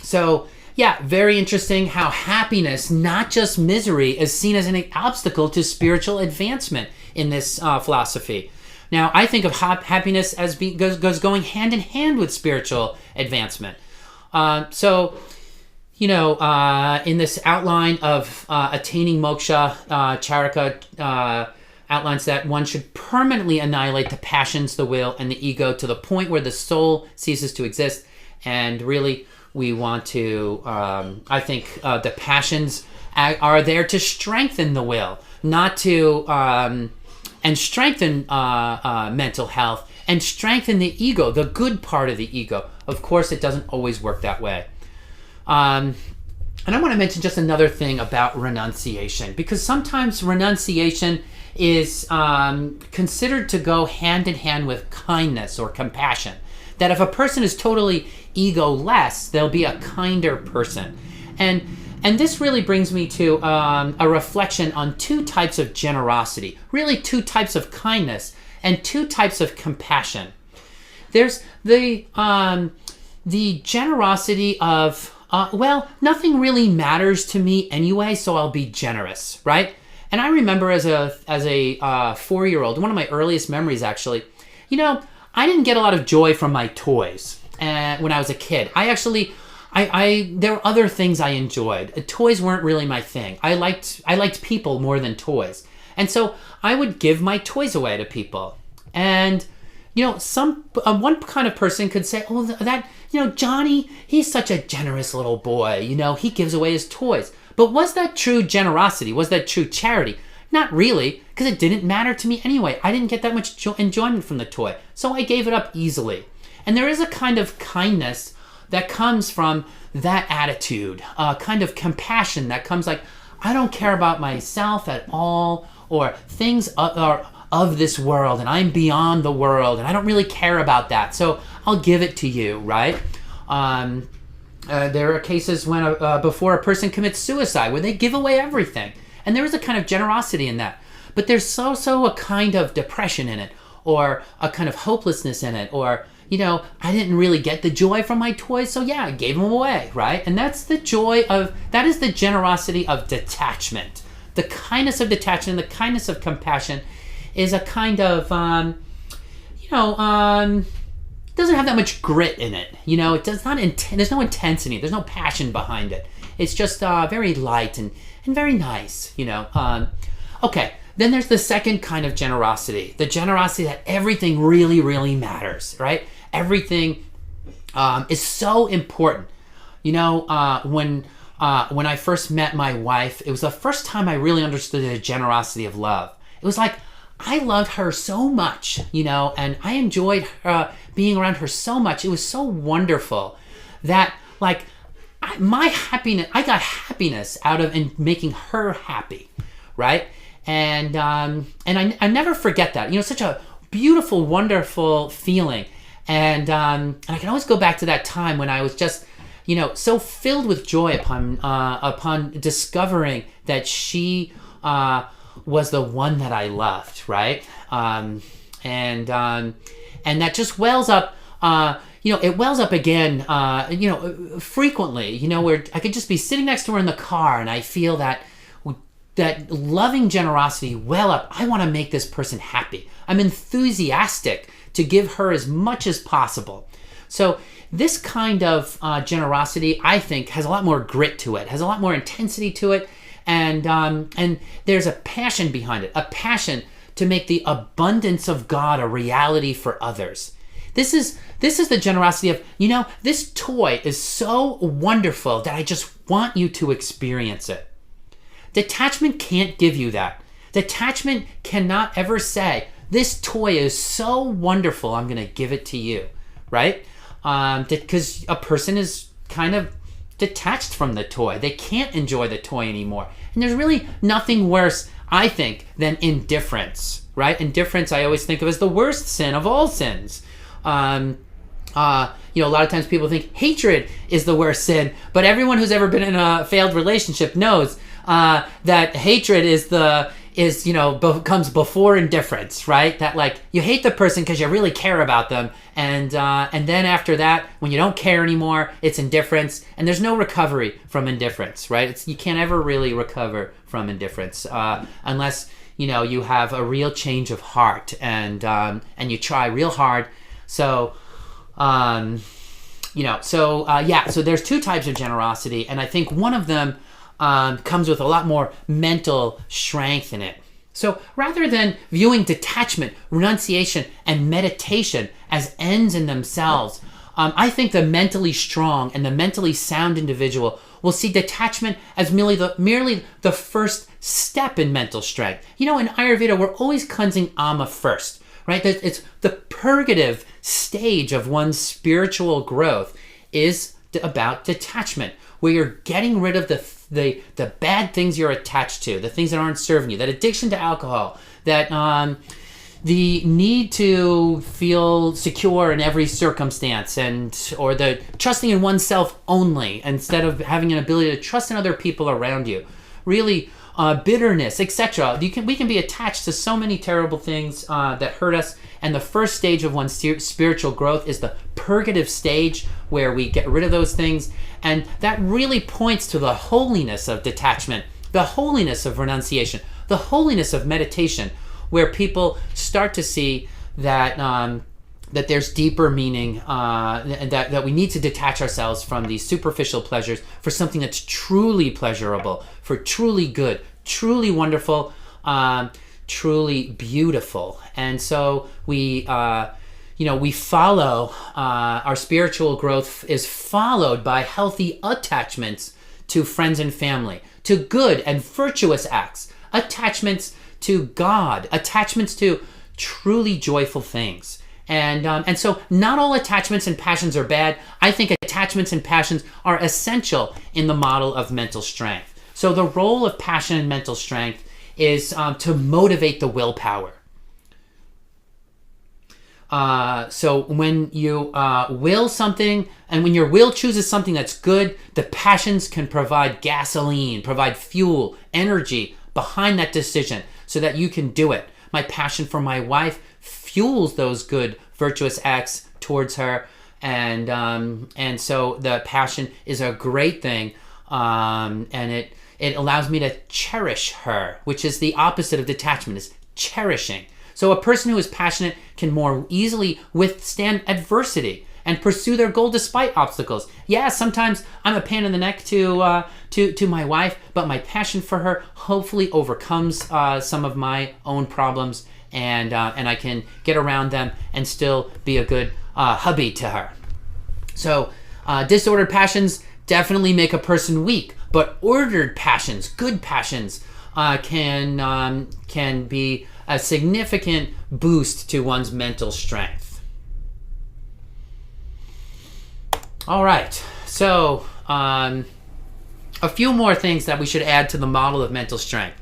So Yeah, very interesting how happiness, not just misery, is seen as an obstacle to spiritual advancement in this philosophy. Now, I think of happiness as goes going hand in hand with spiritual advancement. In this outline of attaining moksha, Charaka outlines that one should permanently annihilate the passions, the will, and the ego to the point where the soul ceases to exist. And really, we want to, the passions are there to strengthen the will, not to, and strengthen mental health, and strengthen the ego, the good part of the ego. Of course, it doesn't always work that way. And I want to mention just another thing about renunciation, because sometimes renunciation is considered to go hand in hand with kindness or compassion. That if a person is totally ego-less, they'll be a kinder person. And this really brings me to a reflection on two types of generosity, really two types of kindness and two types of compassion. There's the generosity of, nothing really matters to me anyway, so I'll be generous, right? And I remember as a 4-year-old, one of my earliest memories actually, I didn't get a lot of joy from my toys when I was a kid. There were other things I enjoyed. Toys weren't really my thing. I liked people more than toys. And so I would give my toys away to people. And, one kind of person could say, oh, Johnny, he's such a generous little boy. He gives away his toys. But was that true generosity? Was that true charity? Not really, because it didn't matter to me anyway. I didn't get that much enjoyment from the toy, so I gave it up easily. And there is a kind of kindness that comes from that attitude, a kind of compassion that comes like, I don't care about myself at all, or things are of this world, and I'm beyond the world, and I don't really care about that, so I'll give it to you, right? There are cases when before a person commits suicide where they give away everything. And there is a kind of generosity in that. But there's also a kind of depression in it, or a kind of hopelessness in it, or, I didn't really get the joy from my toys, so yeah, I gave them away, right? And that's the that is the generosity of detachment. The kindness of detachment, the kindness of compassion is a kind of, doesn't have that much grit in it. It does not. There's no intensity. There's no passion behind it. It's just very light and very nice. Okay. Then there's the second kind of generosity. The generosity that everything really, really matters. Right? Everything is so important. When I first met my wife, it was the first time I really understood the generosity of love. It was like, I loved her so much, and I enjoyed being around her so much. It was so wonderful that, I got happiness out of making her happy, right? And I never forget that. Such a beautiful, wonderful feeling. And I can always go back to that time when I was just, so filled with joy upon discovering that she was the one that I loved, right? And that just wells up, it wells up again, frequently, where I could just be sitting next to her in the car and I feel that loving generosity well up. I want to make this person happy. I'm enthusiastic to give her as much as possible. So this kind of generosity, I think, has a lot more grit to it, has a lot more intensity to it. And there's a passion behind it, a passion to make the abundance of God a reality for others. This is the generosity of, this toy is so wonderful that I just want you to experience it. Detachment can't give you that. Detachment cannot ever say, this toy is so wonderful, I'm going to give it to you, right? Because a person is kind of detached from the toy. They can't enjoy the toy anymore. And there's really nothing worse, I think, than indifference, right? Indifference I always think of as the worst sin of all sins. A lot of times people think hatred is the worst sin, but everyone who's ever been in a failed relationship knows that hatred is is, comes before indifference, right? That like you hate the person because you really care about them, and then after that, when you don't care anymore, it's indifference, and there's no recovery from indifference, right? You can't ever really recover from indifference unless you have a real change of heart and you try real hard. So so there's two types of generosity, and I think one of them comes with a lot more mental strength in it. So rather than viewing detachment, renunciation, and meditation as ends in themselves, I think the mentally strong and the mentally sound individual will see detachment as merely the first step in mental strength. In Ayurveda, we're always cleansing ama first, right? It's the purgative stage of one's spiritual growth is about detachment, where you're getting rid of the bad things you're attached to, the things that aren't serving you, that addiction to alcohol, that the need to feel secure in every circumstance, or the trusting in oneself only instead of having an ability to trust in other people around you. Really, bitterness, etc. We can be attached to so many terrible things that hurt us. And the first stage of one's spiritual growth is the purgative stage, where we get rid of those things. And that really points to the holiness of detachment, the holiness of renunciation, the holiness of meditation, where people start to see that that there's deeper meaning, and that we need to detach ourselves from these superficial pleasures for something that's truly pleasurable, for truly good, truly wonderful, truly beautiful. And so we follow, our spiritual growth is followed by healthy attachments to friends and family, to good and virtuous acts, attachments to God, attachments to truly joyful things. And so not all attachments and passions are bad. I think attachments and passions are essential in the model of mental strength. So the role of passion and mental strength is to motivate the willpower. So when you will something, and when your will chooses something that's good, the passions can provide gasoline, provide fuel, energy behind that decision so that you can do it. My passion for my wife fuels those good, virtuous acts towards her, and so the passion is a great thing, and it allows me to cherish her, which is the opposite of detachment, is cherishing. So a person who is passionate can more easily withstand adversity and pursue their goal despite obstacles. Yeah, sometimes I'm a pain in the neck to my wife, but my passion for her hopefully overcomes some of my own problems, and I can get around them and still be a good hubby to her. So disordered passions definitely make a person weak, but ordered passions, good passions, can be a significant boost to one's mental strength. All right, so a few more things that we should add to the model of mental strength.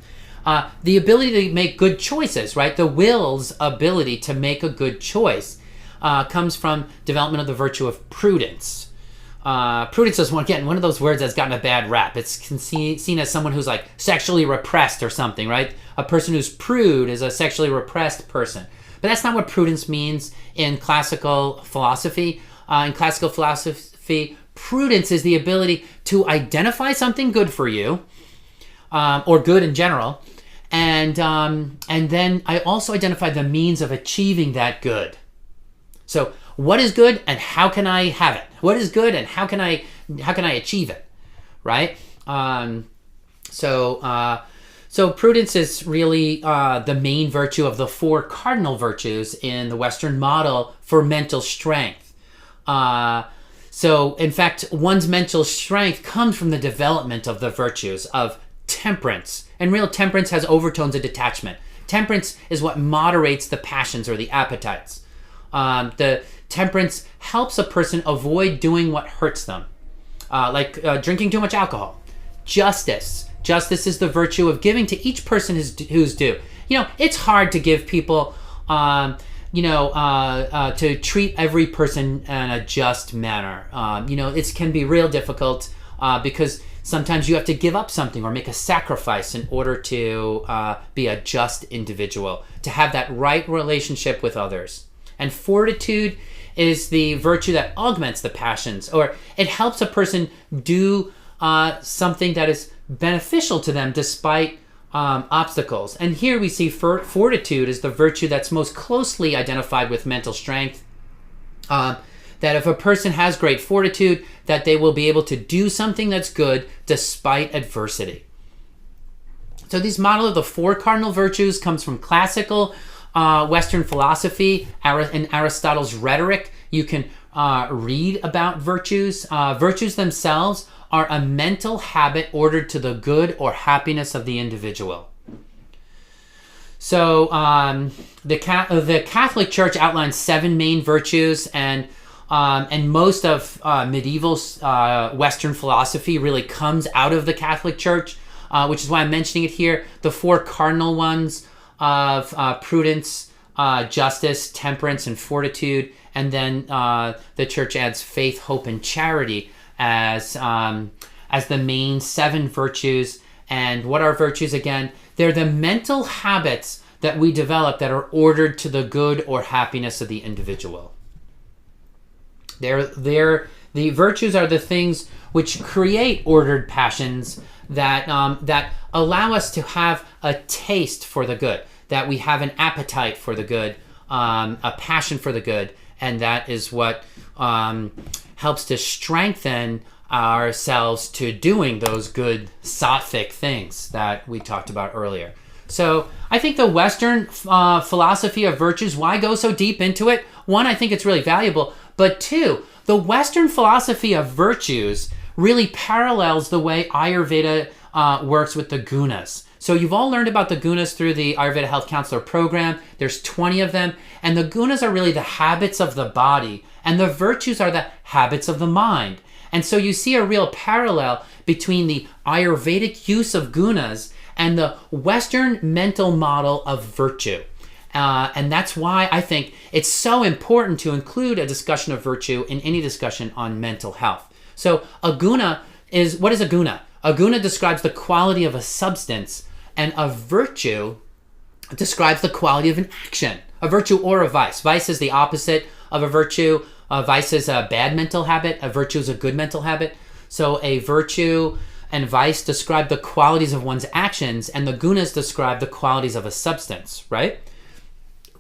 The ability to make good choices, right? The will's ability to make a good choice comes from development of the virtue of prudence. Prudence is one of those words that's gotten a bad rap. It's seen as someone who's like sexually repressed or something, right? A person who's prude is a sexually repressed person. But that's not what prudence means in classical philosophy. In classical philosophy, prudence is the ability to identify something good for you, or good in general, and then I also identify the means of achieving that good. So what is good and how can I have it? What is good and how can I achieve it? Right? So prudence is really the main virtue of the four cardinal virtues in the Western model for mental strength. So in fact, one's mental strength comes from the development of the virtues of temperance. And real temperance has overtones of detachment. Temperance is what moderates the passions or the appetites. The temperance helps a person avoid doing what hurts them, like drinking too much alcohol. Justice is the virtue of giving to each person who's due. It's hard to give people, to treat every person in a just manner. It can be real difficult. because sometimes you have to give up something or make a sacrifice in order to be a just individual, to have that right relationship with others. And fortitude is the virtue that augments the passions, or it helps a person do something that is beneficial to them despite obstacles. And here we see fortitude is the virtue that's most closely identified with mental strength. That if a person has great fortitude, that they will be able to do something that's good despite adversity. So this model of the four cardinal virtues comes from classical Western philosophy and Aristotle's rhetoric. You can read about virtues. Virtues themselves are a mental habit ordered to the good or happiness of the individual. So the Catholic Church outlines 7 main virtues, and most of medieval Western philosophy really comes out of the Catholic Church, which is why I'm mentioning it here. The 4 cardinal ones of prudence, justice, temperance, and fortitude, and then the Church adds faith, hope, and charity as the main 7 virtues. And what are virtues again? They're the mental habits that we develop that are ordered to the good or happiness of the individual. The virtues are the things which create ordered passions that allow us to have a taste for the good, that we have an appetite for the good, a passion for the good, and that is what helps to strengthen ourselves to doing those good sattvic things that we talked about earlier. So I think the Western philosophy of virtues, why go so deep into it? 1, I think it's really valuable, but 2, the Western philosophy of virtues really parallels the way Ayurveda works with the gunas. So you've all learned about the gunas through the Ayurveda Health Counselor program. There's 20 of them, and the gunas are really the habits of the body, and the virtues are the habits of the mind. And so you see a real parallel between the Ayurvedic use of gunas and the Western mental model of virtue. And that's why I think it's so important to include a discussion of virtue in any discussion on mental health. So a guna is, what is a guna? A guna describes the quality of a substance, and a virtue describes the quality of an action, a virtue or a vice. Vice is the opposite of a virtue. A vice is a bad mental habit. A virtue is a good mental habit. So a virtue and vice describe the qualities of one's actions, and the gunas describe the qualities of a substance, right?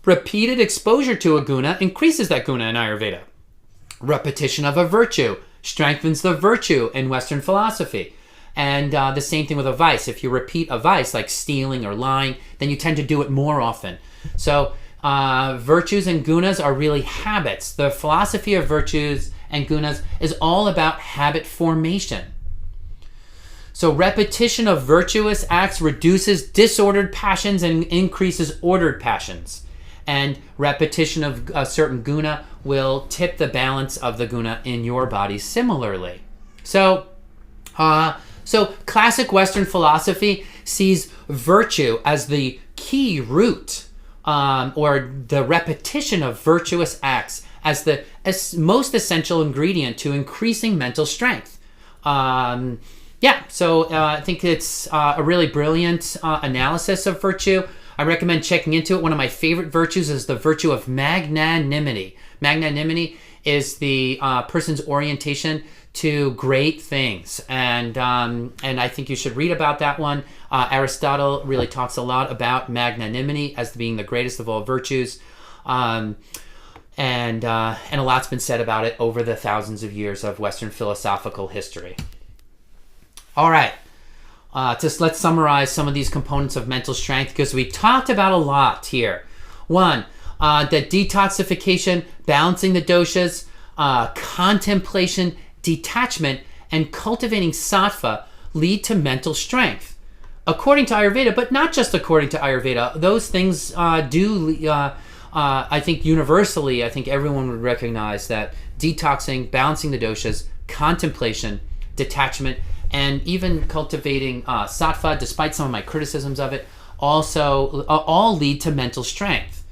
Repeated exposure to a guna increases that guna in Ayurveda. Repetition of a virtue strengthens the virtue in Western philosophy. And the same thing with a vice. If you repeat a vice, like stealing or lying, then you tend to do it more often. So virtues and gunas are really habits. The philosophy of virtues and gunas is all about habit formation. So repetition of virtuous acts reduces disordered passions and increases ordered passions. And repetition of a certain guna will tip the balance of the guna in your body similarly. So classic Western philosophy sees virtue as the key root, or the repetition of virtuous acts as the most essential ingredient to increasing mental strength. I think it's a really brilliant analysis of virtue. I recommend checking into it. One of my favorite virtues is the virtue of magnanimity. Magnanimity is the person's orientation to great things, and I think you should read about that one. Aristotle really talks a lot about magnanimity as being the greatest of all virtues, and a lot's been said about it over the thousands of years of Western philosophical history. All right, let's summarize some of these components of mental strength, because we talked about a lot here. 1, that detoxification, balancing the doshas, contemplation, detachment, and cultivating sattva lead to mental strength. According to Ayurveda, but not just according to Ayurveda, those things I think universally, I think everyone would recognize that detoxing, balancing the doshas, contemplation, detachment, and even cultivating sattva, despite some of my criticisms of it, also all lead to mental strength.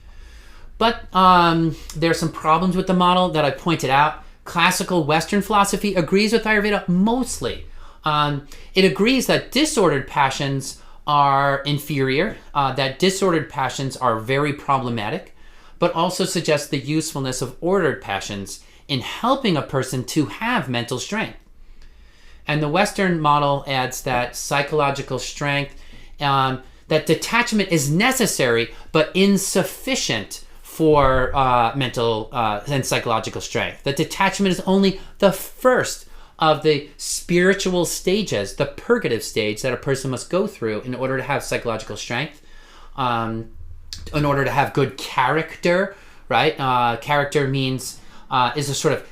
But there are some problems with the model that I pointed out. Classical Western philosophy agrees with Ayurveda mostly It agrees that disordered passions are inferior, that disordered passions are very problematic, but also suggests the usefulness of ordered passions in helping a person to have mental strength. And the Western model adds that psychological strength, that detachment is necessary but insufficient for mental and psychological strength. That detachment is only the first of the spiritual stages, the purgative stage that a person must go through in order to have psychological strength, in order to have good character, right? Character means is a sort of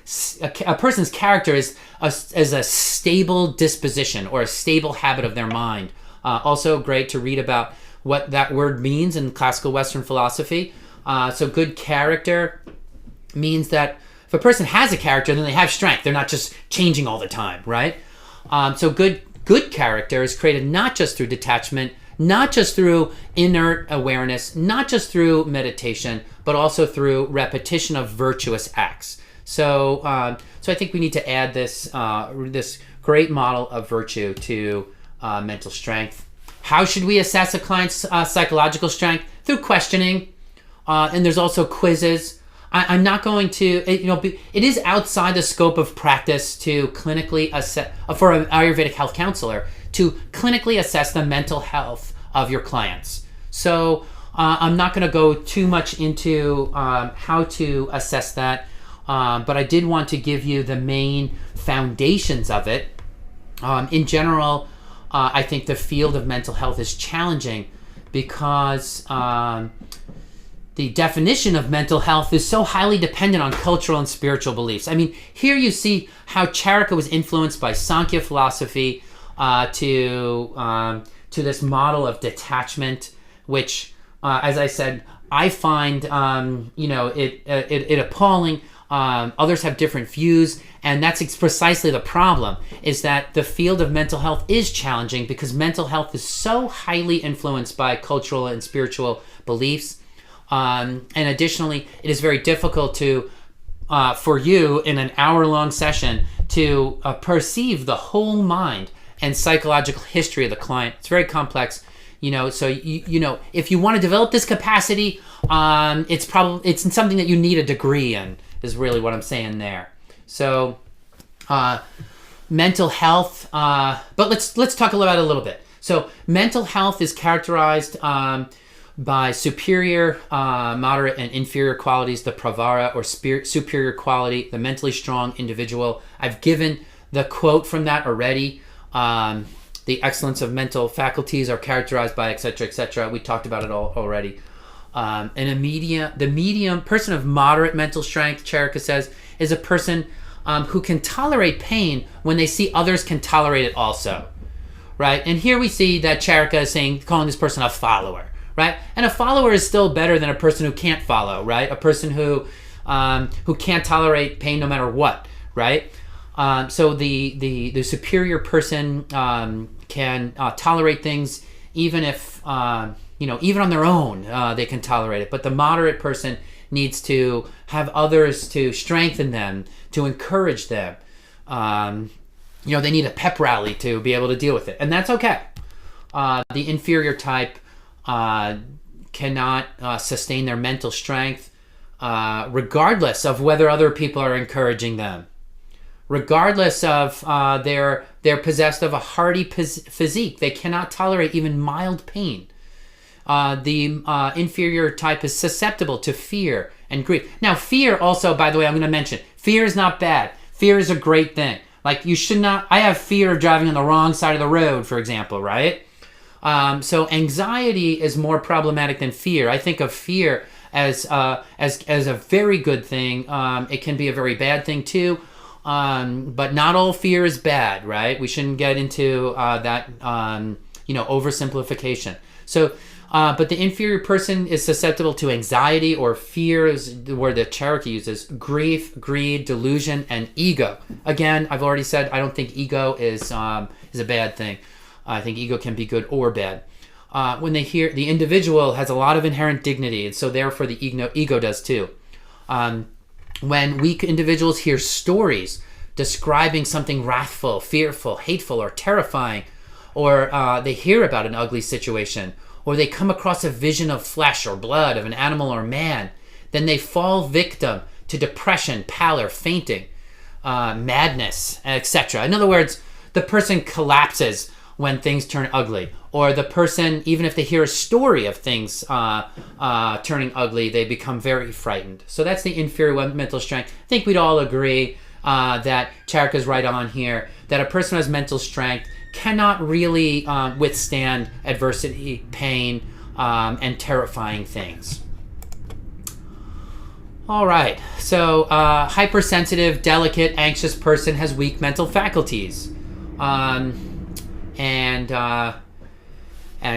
a person's character is a stable disposition or a stable habit of their mind. Also great to read about what that word means in classical Western philosophy. So good character means that if a person has a character, then they have strength. They're not just changing all the time, right? So good character is created not just through detachment, not just through inert awareness, not just through meditation, but also through repetition of virtuous acts. So I think we need to add this great model of virtue to mental strength. How should we assess a client's psychological strength? Through questioning, and there's also quizzes. I'm not going to, it is outside the scope of practice to clinically assess, for an Ayurvedic health counselor, to clinically assess the mental health of your clients. So I'm not going to go too much into how to assess that, but I did want to give you the main foundations of it. In general, I think the field of mental health is challenging because the definition of mental health is so highly dependent on cultural and spiritual beliefs. I mean, here you see how Charaka was influenced by Sankhya philosophy to this model of detachment, which, as I said, I find it appalling. Others have different views, and that's precisely the problem, is that the field of mental health is challenging because mental health is so highly influenced by cultural and spiritual beliefs. And additionally, it is very difficult to, for you in an hour-long session to perceive the whole mind and psychological history of the client. It's very complex, so if you want to develop this capacity, it's something that you need a degree in, is really what I'm saying there. So mental health, but let's talk about it a little bit. So mental health is characterized by superior, moderate, and inferior qualities, the pravara, or superior quality, the mentally strong individual. I've given the quote from that already. The excellence of mental faculties are characterized by etc., etc. We talked about it all already. And the medium person of moderate mental strength, Charaka says, is a person who can tolerate pain when they see others can tolerate it also, right? And here we see that Charaka is calling this person a follower, right? And a follower is still better than a person who can't follow, right? A person who can't tolerate pain no matter what, right? So the superior person can tolerate things even if even on their own they can tolerate it. But the moderate person needs to have others to strengthen them, to encourage them. They need a pep rally to be able to deal with it, and that's okay. The inferior type cannot sustain their mental strength regardless of whether other people are encouraging them, regardless of they're possessed of a hardy physique. They cannot tolerate even mild pain. The inferior type is susceptible to fear and grief. Now, fear also, by the way, I'm going to mention, fear is not bad. Fear is a great thing. Like, you should not, I have fear of driving on the wrong side of the road, for example, right? So anxiety is more problematic than fear. I think of fear as a very good thing. It can be a very bad thing too, but not all fear is bad, right? We shouldn't get into that oversimplification. So, but the inferior person is susceptible to anxiety or fear, is the word that Charaka uses, grief, greed, delusion, and ego. Again, I've already said I don't think ego is a bad thing. I think ego can be good or bad. When they hear, the individual has a lot of inherent dignity, and so therefore the ego does too. When weak individuals hear stories describing something wrathful, fearful, hateful, or terrifying, or they hear about an ugly situation, or they come across a vision of flesh or blood of an animal or man, then they fall victim to depression, pallor, fainting, madness, etc. In other words, the person collapses when things turn ugly, or the person, even if they hear a story of things turning ugly, they become very frightened. So that's the inferior mental strength. I think we'd all agree that Charaka's right on here, that a person who has mental strength cannot really withstand adversity, pain, and terrifying things. All right, so hypersensitive, delicate, anxious person has weak mental faculties. And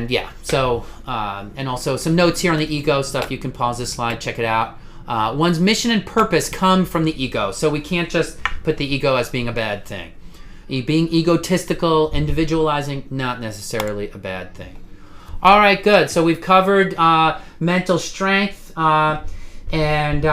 yeah, so and also some notes here on the ego stuff. You can pause this slide, check it out. One's mission and purpose come from the ego, so we can't just put the ego as being a bad thing. Being egotistical, individualizing, not necessarily a bad thing. All right, good. So we've covered mental strength and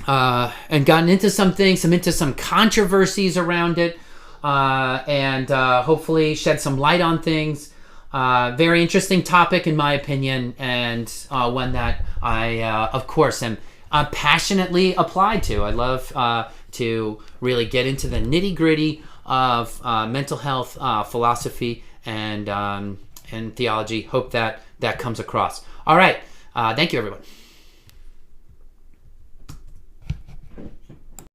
gotten into some things, into some controversies around it, and hopefully shed some light on things. Very interesting topic in my opinion, and one that I, of course, am passionately applied to. I love to really get into the nitty-gritty of mental health philosophy and theology. Hope that comes across. All right. Thank you, everyone.